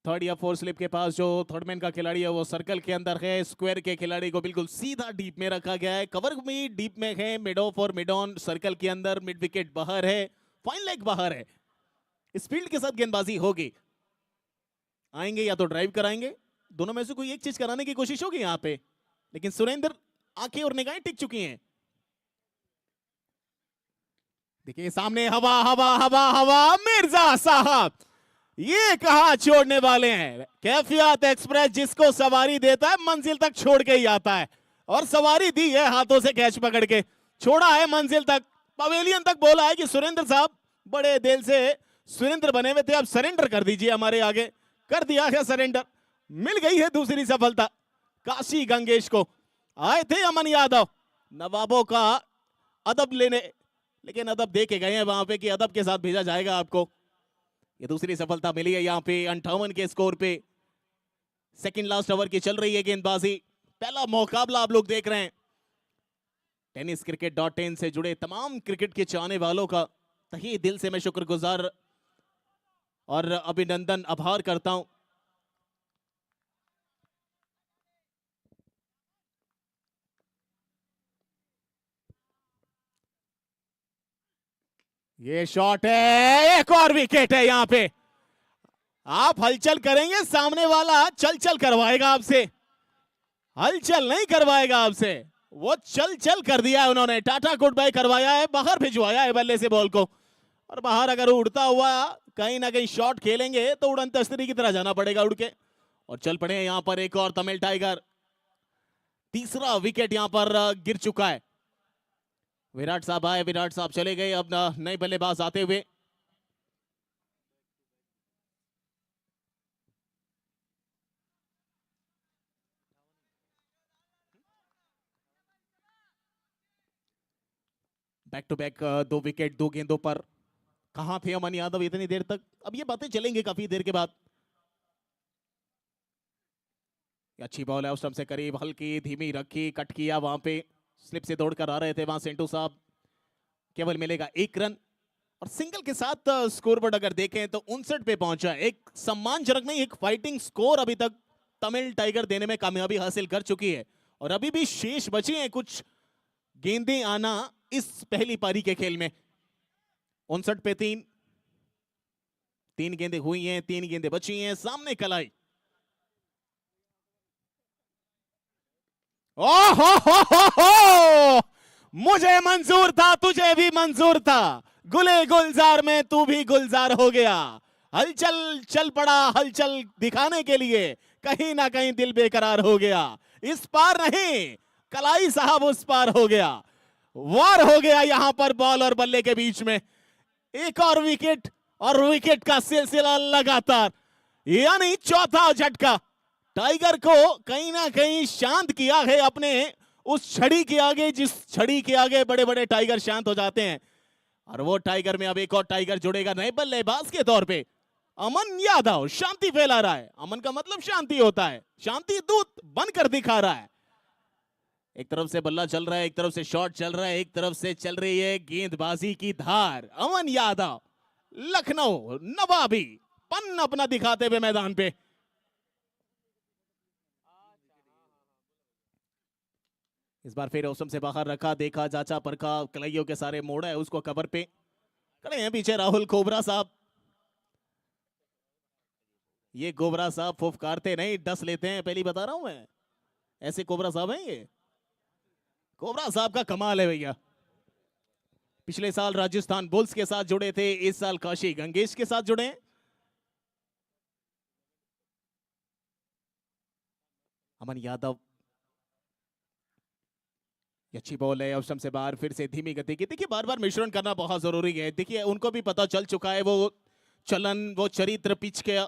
Third या fourth slip के पास जो थर्ड मैन का खिलाड़ी है वो सर्कल के अंदर है। स्क्वायर के खिलाड़ी को बिल्कुल सीधा डीप में रखा गया है। कवर में डीप में है। मिड ऑफ और मिड ऑन सर्कल के अंदर। मिड विकेट बाहर है। फाइन लेग बाहर है। इस फील्ड के साथ गेंदबाजी होगी। आएंगे या तो ड्राइव कराएंगे, दोनों में से कोई एक चीज कराने की कोशिश होगी यहां पे, लेकिन सुरेंद्र आंखें और निगाहें टिक चुकी हैं। देखिए सामने हवा हवा हवा हवा। मिर्जा साहब ये कहां छोड़ने वाले हैं। कैफियत एक्सप्रेस जिसको सवारी देता है मंजिल तक छोड़ के ही आता है, और सवारी दी है हाथों से कैच पकड़ के, छोड़ा है मंजिल तक, पवेलियन तक। बोला है कि सुरेंद्र साहब बड़े दिल से सुरेंद्र बने हुए थे, अब सरेंडर कर दीजिए हमारे आगे। कर दिया है सरेंडर। मिल गई है दूसरी सफलता काशी गंगेश को। आए थे अमन यादव नवाबों का अदब लेने, लेकिन अदब दे के गए हैं वहां पे कि अदब के साथ भेजा जाएगा आपको। ये दूसरी सफलता मिली है यहाँ पे 58 के स्कोर पे। सेकंड लास्ट ओवर की चल रही है गेंदबाजी। पहला मुकाबला आप लोग देख रहे हैं। टेनिस क्रिकेट .in से जुड़े तमाम क्रिकेट के चाहने वालों का तहे दिल से मैं शुक्रगुजार और अभिनंदन आभार करता हूं। ये शॉट है, एक और विकेट है यहां पे। आप हलचल करेंगे, सामने वाला चल चल करवाएगा आपसे, हलचल नहीं करवाएगा आपसे। वो चल चल कर दिया है उन्होंने, टाटा गुड बाय करवाया है, बाहर भिजवाया है बल्ले से बॉल को। और बाहर अगर उड़ता हुआ कहीं ना कहीं शॉट खेलेंगे तो उड़न तस्तरी की तरह जाना पड़ेगा उड़ के। और चल पड़े यहां पर एक और तमिल टाइगर। तीसरा विकेट यहां पर गिर चुका है। विराट साहब आए, विराट साहब चले गए, अब नए बल्लेबाज आते हुए। बैक टू बैक 2 विकेट 2 गेंदों पर। कहां थे अमन यादव इतनी देर तक, अब ये बातें चलेंगे काफी देर के बाद। अच्छी बॉल है, उस टाइम से करीब, हल्की धीमी रखी, कट किया वहां पे। स्लिप से दौड़कर आ रहे थे वहां सेंटू साहब। केवल मिलेगा 1 रन और सिंगल के साथ स्कोरबोर्ड अगर देखें तो 59 पे पहुंचा। एक सम्मानजनक नहीं, एक फाइटिंग स्कोर अभी तक तमिल टाइगर देने में कामयाबी हासिल कर चुकी है। और अभी भी शेष बची हैं कुछ गेंदें आना इस पहली पारी के खेल में। 59 पे 3 गेंदें हुई हैं, 3 गेंदें बची हैं। सामने कलाई, हो मुझे मंजूर था, तुझे भी मंजूर था, गुले गुलजार में तू भी गुलजार हो गया। हलचल चल पड़ा, हलचल दिखाने के लिए, कहीं ना कहीं दिल बेकरार हो गया। इस पार नहीं, कलाई साहब उस पार हो गया। वार हो गया यहां पर बॉल और बल्ले के बीच में। एक और विकेट, और विकेट का सिलसिला लगातार, यानी चौथा झटका। टाइगर को कहीं ना कहीं शांत किया है अपने उस छड़ी के आगे, जिस छड़ी के आगे बड़े बड़े टाइगर शांत हो जाते हैं। और वो टाइगर में अब एक और टाइगर जुड़ेगा नए बल्लेबाज के तौर पे। अमन यादव शांति फैला रहा है। अमन का मतलब शांति होता है, शांति दूत बनकर दिखा रहा है। एक तरफ से बल्ला चल रहा है, एक तरफ से शॉट चल रहा है, एक तरफ से चल रही है गेंदबाजी की धार। अमन यादव लखनऊ नवाबी पन अपना दिखाते हुए मैदान पे। इस बार फिर औसम से बाहर रखा, देखा, जांचा, परखा, कलाइयों के सारे मोड़ है उसको कवर पे। खड़े हैं पीछे राहुल कोबरा साहब। ये कोबरा साहब फुफकारते नहीं, डस लेते हैं, पहली बता रहा हूं मैं। ऐसे कोबरा साहब हैं ये। कोबरा साहब का कमाल है भैया। पिछले साल राजस्थान बुल्स के साथ जुड़े थे, इस साल काशी गंगेश के साथ जुड़े। अमन यादव, अच्छी बॉल है, ऑप्शन से बाहर, फिर से धीमी गति की। देखिए बार बार मिश्रण करना बहुत जरूरी है। देखिए उनको भी पता चल चुका है वो चलन, वो चरित्र पिच के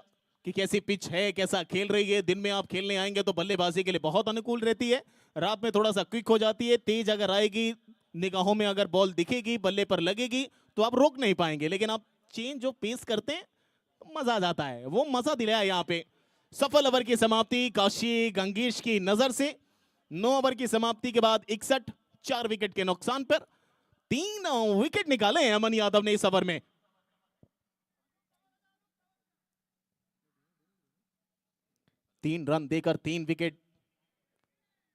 कि कैसी पिच है, कैसा खेल रही है। दिन में आप खेलने आएंगे तो बल्लेबाजी के लिए बहुत अनुकूल रहती है, रात में थोड़ा सा क्विक हो जाती है। तेज अगर आएगी, निगाहों में अगर बॉल दिखेगी, बल्ले पर लगेगी तो आप रोक नहीं पाएंगे, लेकिन आप चेंज जो पेस करते हैं तो मजा आ जाता है। वो मजा दिलाया यहाँ पे। सफल ओवर की समाप्ति काशी गंगेश की नजर से। 9 ओवर की समाप्ति के बाद 61, 4 विकेट के नुकसान पर 3 विकेट निकाले हैं अमन यादव ने इस ओवर में। 3 रन देकर 3 विकेट